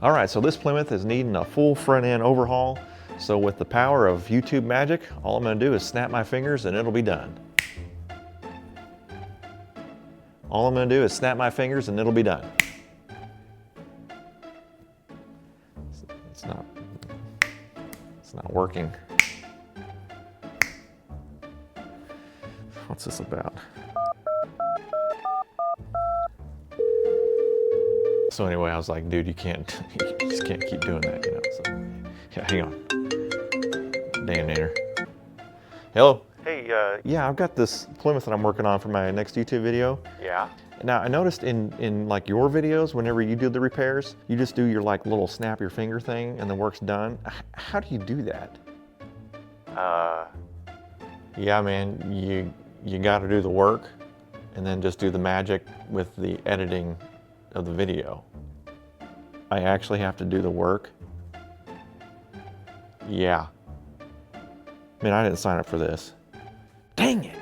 All right, so this Plymouth is needing a full front end overhaul. So with the power of YouTube magic, all I'm gonna do is snap my fingers and it'll be done. All I'm gonna do is snap my fingers and it'll be done. It's not working. What's this about? So anyway, I was like, dude, you just can't keep doing that, you know? So, yeah, hang on. Detonator. Hello? Hey, yeah, I've got this Plymouth that I'm working on for my next YouTube video. Yeah. Now, I noticed in like your videos, whenever you do the repairs, you just do your like little snap your finger thing and the work's done. How do you do that? Yeah, man, you got to do the work and then just do the magic with the editing of the video. I actually have to do the work. Yeah. Man, I didn't sign up for this. Dang it.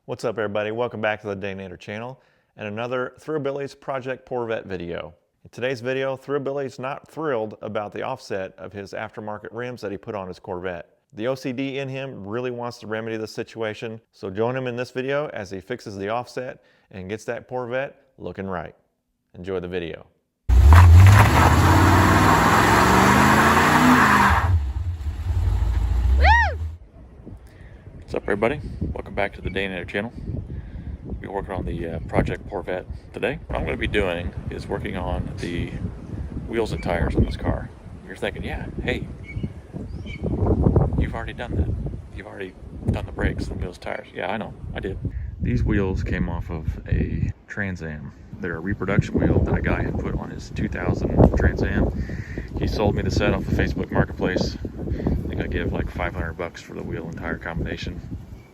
What's up, everybody? Welcome back to the Detonator channel and another Thrill-O-Billy's Project Poorvette video. In today's video, Thrill-O-Billy's not thrilled about the offset of his aftermarket rims that he put on his Corvette. The OCD in him really wants to remedy the situation, so join him in this video as he fixes the offset and gets that Poorvette looking right. Enjoy the video. What's up, everybody? Welcome back to the Detonator channel. We're working on the Project Poorvette today. What I'm going to be doing is working on the wheels and tires on this car. You're thinking, yeah, hey, you've already done that. You've already done the brakes, the wheels, tires. Yeah, I know, I did. These wheels came off of a Trans Am. They're a reproduction wheel that a guy had put on his 2000 Trans Am. He sold me the set off the Facebook Marketplace. I think I gave like 500 bucks for the wheel and tire combination.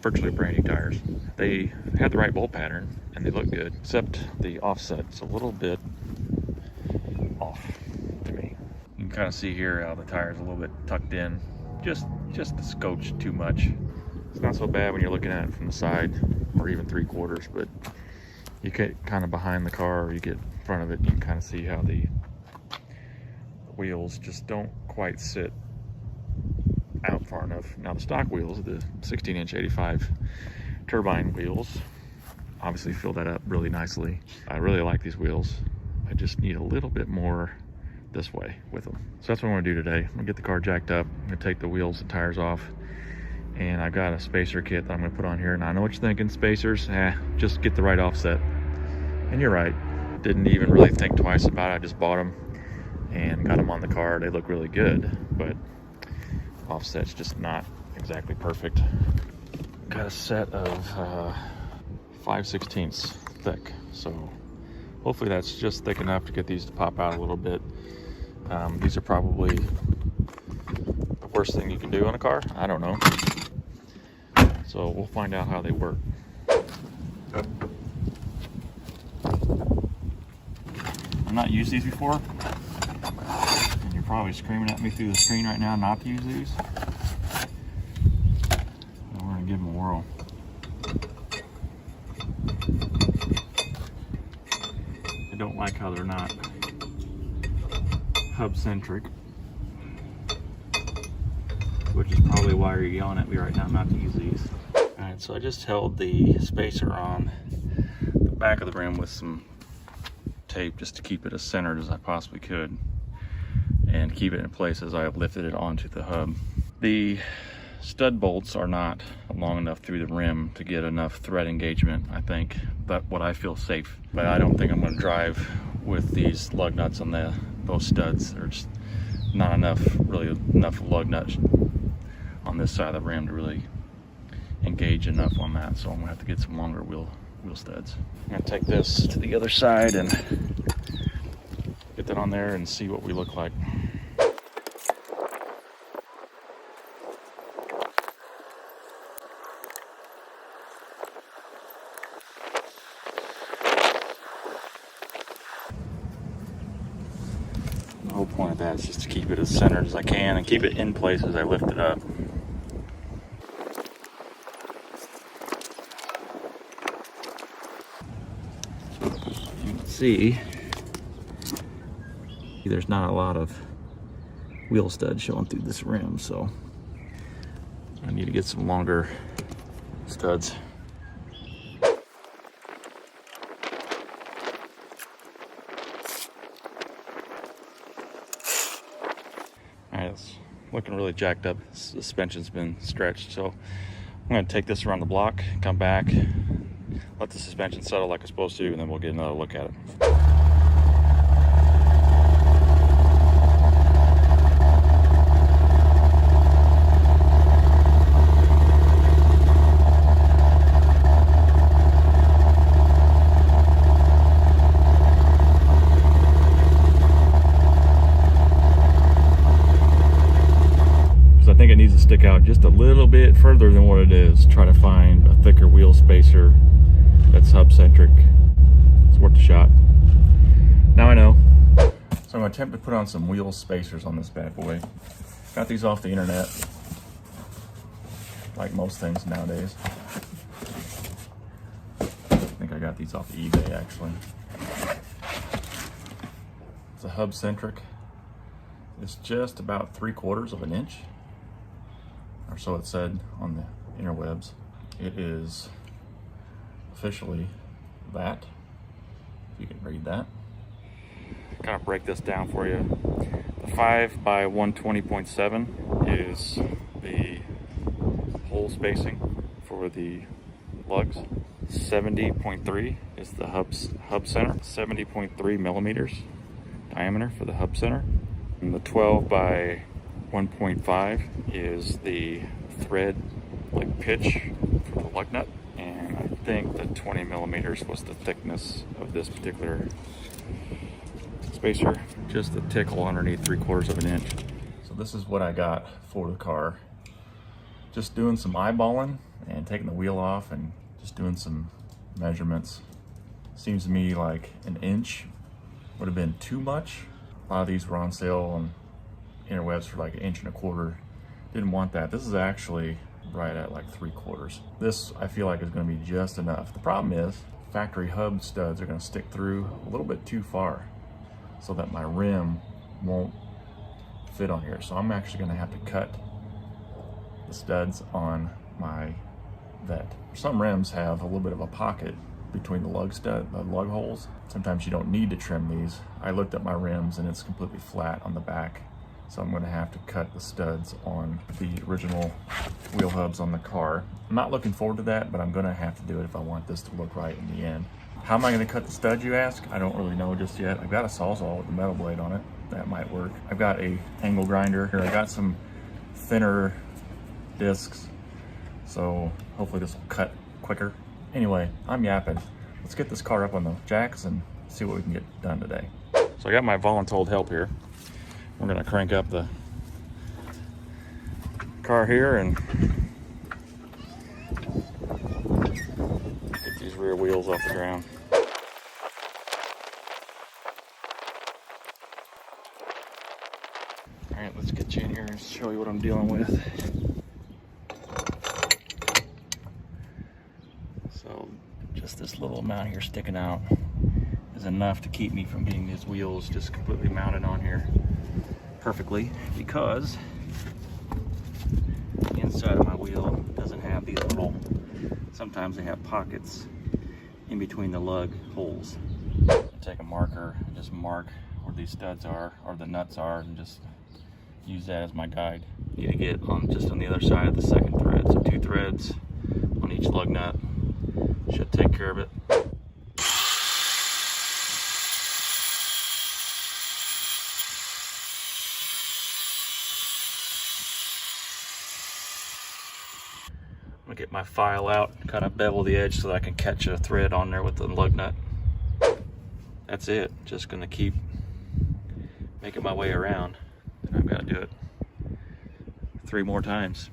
Virtually brand new tires. They had the right bolt pattern and they look good, except the offset's a little bit off to me. You can kind of see here how the tire's a little bit tucked in, just a scotch too much. It's not so bad when you're looking at it from the side or even 3/4, but you get kind of behind the car or you get in front of it, you can kind of see how the wheels just don't quite sit out far enough. Now the stock wheels, the 16-inch 85 turbine wheels, obviously fill that up really nicely. I really like these wheels. I just need a little bit more this way with them. So that's what I'm gonna do today. I'm gonna get the car jacked up. I'm gonna take the wheels and tires off. And I've got a spacer kit that I'm gonna put on here. And I know what you're thinking, spacers, just get the right offset. And you're right. Didn't even really think twice about it. I just bought them and got them on the car. They look really good, but offset's just not exactly perfect. Got a set of 5/16 thick, so hopefully that's just thick enough to get these to pop out a little bit. These are probably the worst thing you can do on a car. I don't know. So we'll find out how they work. I've not used these before. You're probably screaming at me through the screen right now not to use these. We're gonna give them a whirl. I don't like how they're not hub centric, which is probably why you're yelling at me right now not to use these. Alright, so I just held the spacer on the back of the rim with some tape just to keep it as centered as I possibly could and keep it in place as I lifted it onto the hub. The stud bolts are not long enough through the rim to get enough thread engagement, I think, but what I feel safe. But I don't think I'm going to drive with these lug nuts on those studs. There's not really enough lug nuts on this side of the rim to really engage enough on that, so I'm going to have to get some longer wheel studs. I'm going to take this to the other side and get that on there and see what we look like. The whole point of that is just to keep it as centered as I can and keep it in place as I lift it up. see, there's not a lot of wheel studs showing through this rim, so I need to get some longer studs. Alright, it's looking really jacked up. Suspension's been stretched, so I'm going to take this around the block, come back, let the suspension settle like it's supposed to, and then we'll get another look at it. I think it needs to stick out just a little bit further than what it is. Try to find a thicker wheel spacer that's hub-centric. It's worth a shot. Now I know. So I'm going to attempt to put on some wheel spacers on this bad boy. Got these off the internet, like most things nowadays. I think I got these off eBay actually. It's a hub-centric. It's just about 3/4 of an inch. Or so it said on the interwebs. It is officially that, if you can read that. Kind of break this down for you. The 5 by 120.7 is the hole spacing for the lugs. 70.3 is the hub center. 70.3 millimeters diameter for the hub center. And the 12 by 1.5 is the thread like pitch for the lug nut, and I think the 20 millimeters was the thickness of this particular spacer, just a tickle underneath 3/4 of an inch. So this is what I got for the car. Just doing some eyeballing and taking the wheel off and just doing some measurements. Seems to me like an inch would have been too much. A lot of these were on sale on interwebs for like 1.25 inches. Didn't want that. This is actually right at like 3/4. This I feel like is going to be just enough. The problem is factory hub studs are going to stick through a little bit too far so that my rim won't fit on here. So I'm actually going to have to cut the studs on my Vette. Some rims have a little bit of a pocket between the lug holes. Sometimes you don't need to trim these. I looked at my rims and it's completely flat on the back. So I'm going to have to cut the studs on the original wheel hubs on the car. I'm not looking forward to that, but I'm going to have to do it if I want this to look right in the end. How am I going to cut the studs, you ask? I don't really know just yet. I've got a sawzall with a metal blade on it. That might work. I've got a angle grinder here. I got some thinner discs, so hopefully this will cut quicker. Anyway, I'm yapping. Let's get this car up on the jacks and see what we can get done today. So I got my voluntold help here. We're gonna crank up the car here and get these rear wheels off the ground. All right, let's get you in here and show you what I'm dealing with. So just this little amount here sticking out is enough to keep me from getting these wheels just completely mounted on here perfectly, because the inside of my wheel doesn't have these little, sometimes they have pockets in between the lug holes. I take a marker and just mark where these studs are or the nuts are and just use that as my guide. You need to get on just on the other side of the second thread, so 2 threads on each lug nut should take care of it. I'm gonna get my file out, kind of bevel the edge so that I can catch a thread on there with the lug nut. That's it. Just gonna keep making my way around, and I've got to do it 3 more times.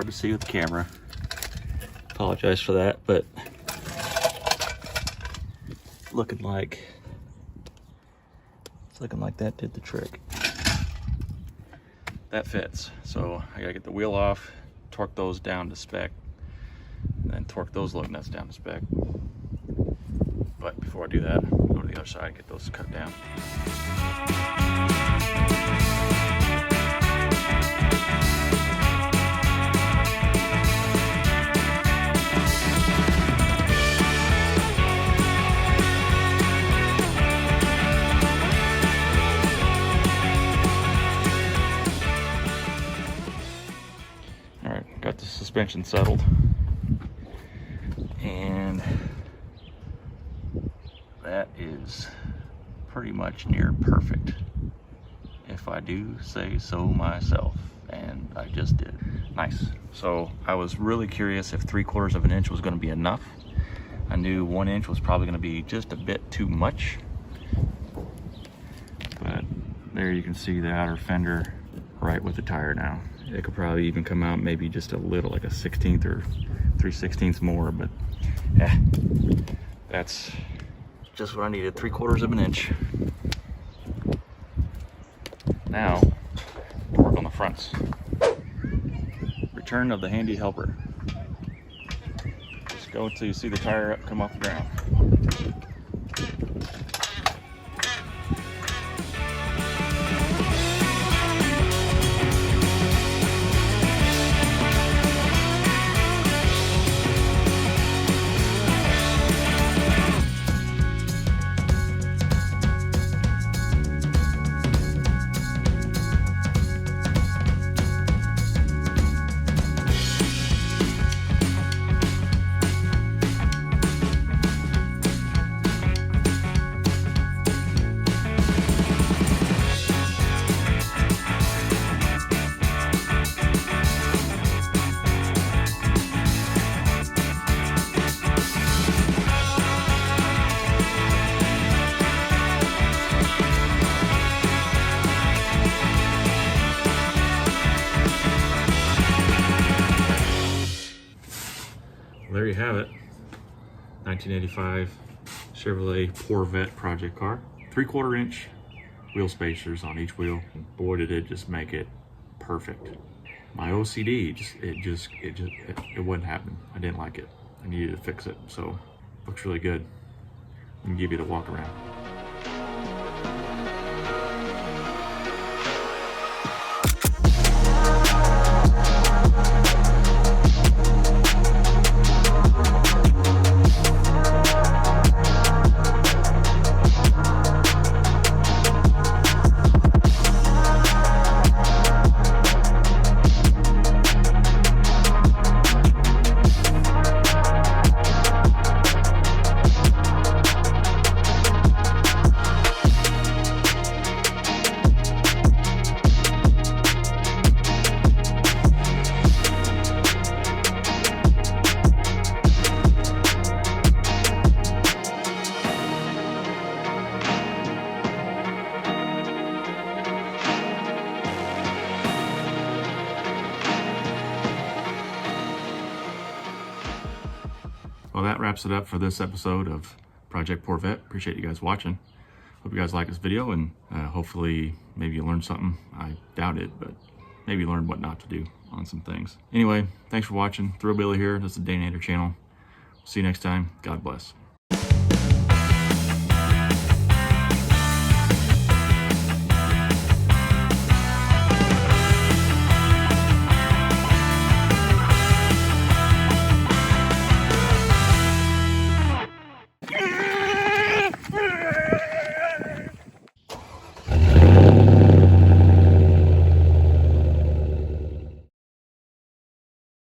hard to see with the camera. Apologize for that, but it's looking like that did the trick. That fits. So I gotta get the wheel off, torque those down to spec, and then torque those lug nuts down to spec. But before I do that, I'll go to the other side and get those cut down. Got the suspension settled, and that is pretty much near perfect, if I do say so myself, and I just did. Nice. So I was really curious if 3/4 of an inch was going to be enough. I knew 1 inch was probably going to be just a bit too much, but there you can see the outer fender right with the tire now. It could probably even come out maybe just a little, like a 1/16 or 3/16 more, but yeah, that's just what I needed, 3/4 of an inch. Now, work on the fronts. Return of the handy helper. Just go until you see the tire come off the ground. There you have it, 1985 Chevrolet Poorvette Project Car. 3/4 inch wheel spacers on each wheel. Boy, did it just make it perfect. My OCD, it wouldn't happen. I didn't like it. I needed to fix it, so looks really good. Let me give you the walk around. Well, that wraps it up for this episode of Project Poorvette. Appreciate you guys watching. Hope you guys like this video, and hopefully maybe you learned something. I doubt it, but maybe you learned what not to do on some things. Anyway, thanks for watching. Thrillbilly here. This is the Danator channel. See you next time. God bless.